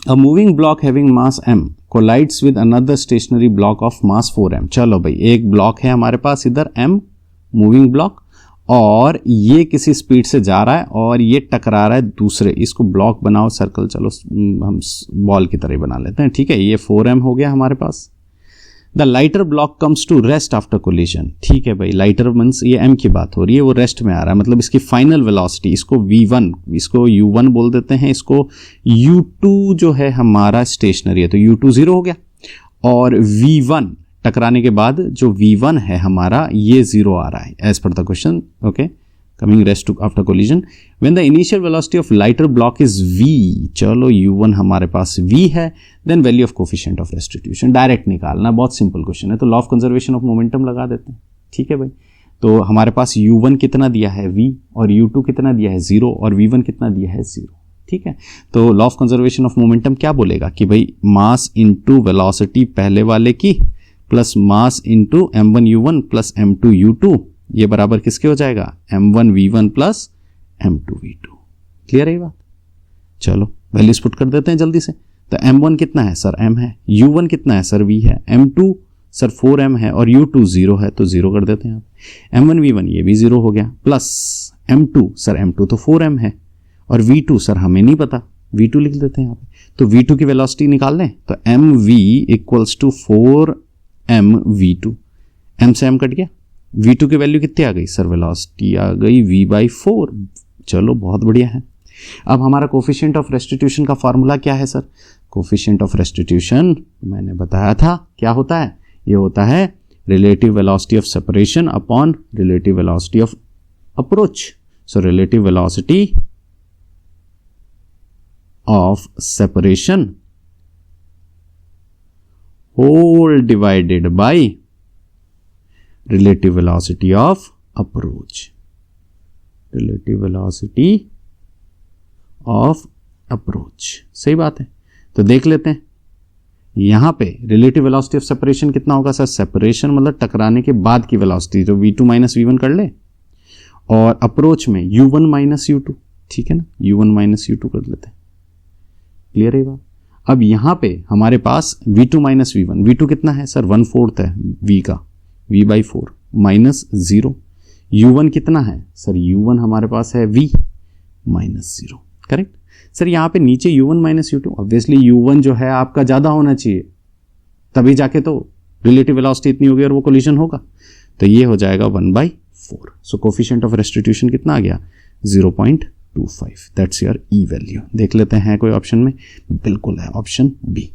A moving block having mass m collides with another stationary block of mass 4m. चलो भाई, एक block है हमारे पास इधर m मूविंग ब्लॉक, और ये किसी स्पीड से जा रहा है और ये टकरा रहा है दूसरे, इसको ब्लॉक बनाओ सर्कल, चलो हम बॉल की तरह बना लेते हैं, ठीक है। ये 4m हो गया हमारे पास। The lighter block comes to rest after collision, ठीक है भाई, लाइटर मींस ये m की बात हो रही है, वो रेस्ट में आ रहा है, मतलब इसकी फाइनल वेलोसिटी, इसको v1, इसको u1 बोल देते हैं, इसको u2 जो है हमारा स्टेशनरी है, तो u2 0 हो गया, और v1 टकराने के बाद जो v1 है हमारा ये 0 आ रहा है एज पर the question, okay. Coming rest to after collision, when the initial velocity of lighter block is v, चलो u1 हमारे पास v है, then value of coefficient of restitution direct निकालना, बहुत सिंपल क्वेश्चन है, तो law of conservation of momentum लगा देते हैं, ठीक है भाई। तो हमारे पास u1 कितना दिया है v, और u2 कितना दिया है 0, और v1 कितना दिया है 0, ठीक है। तो law of conservation of momentum क्या बोलेगा कि भाई मास इनटू वेलोसिटी पहले वाले की plus mass into m1u1 plus m2u2, ये बराबर किसके हो जाएगा, m1v1 प्लस m2v2। क्लियर है ये बात? चलो वैल्यूज पुट कर देते हैं जल्दी से। तो m1 कितना है सर, m है, u1 कितना है सर, v है, m2 सर 4m है, और u2 0 है, तो 0 कर देते हैं आप। m1v1 ये भी 0 हो गया, प्लस m2 सर, m2 तो 4m है, और v2 सर हमें नहीं पता, v2 लिख देते हैं यहाँ पे। तो v2 की वेलोसिटी निकाल लें, तो mv equals to 4mv2, m से m कट गया, v2 की वैल्यू कितनी आ गई सर, वेलोसिटी आ गई v/4। चलो बहुत बढ़िया है। अब हमारा कोफिशिएंट ऑफ रेस्टिट्यूशन का फॉर्मूला क्या है सर, कोफिशिएंट ऑफ रेस्टिट्यूशन मैंने बताया था क्या होता है, ये होता है relative velocity of separation upon relative velocity of approach. So relative velocity of separation whole divided by relative velocity of approach, relative velocity of approach, सही बात है। तो देख लेते हैं यहां पे relative velocity of separation कितना होगा सर, separation मतलब टकराने के बाद की वेलोसिटी, तो v2 माइनस v1 कर ले, और अप्रोच में u1 माइनस u2, ठीक है ना, u1 माइनस u2 कर लेते हैं। क्लियर है बात? अब यहां पे हमारे पास v2 माइनस v1, v2 कितना है सर, 1/4 है v का, v/4 माइनस 0, u1 कितना है सर, u1 हमारे पास है v माइनस 0, करेक्ट सर। यहां पे नीचे u1 minus u2, obviously u1 जो है आपका ज्यादा होना चाहिए, तभी जाके तो रिलेटिव वेलोसिटी इतनी होगी और वो कोलिजन होगा, तो ये हो जाएगा 1/4। सो कोफिशिएंट ऑफ रेस्टिट्यूशन कितना आ गया, 0.25, दैट्स योर ई वैल्यू। देख लेते हैं कोई ऑप्शन में, बिल्कुल है ऑप्शन बी।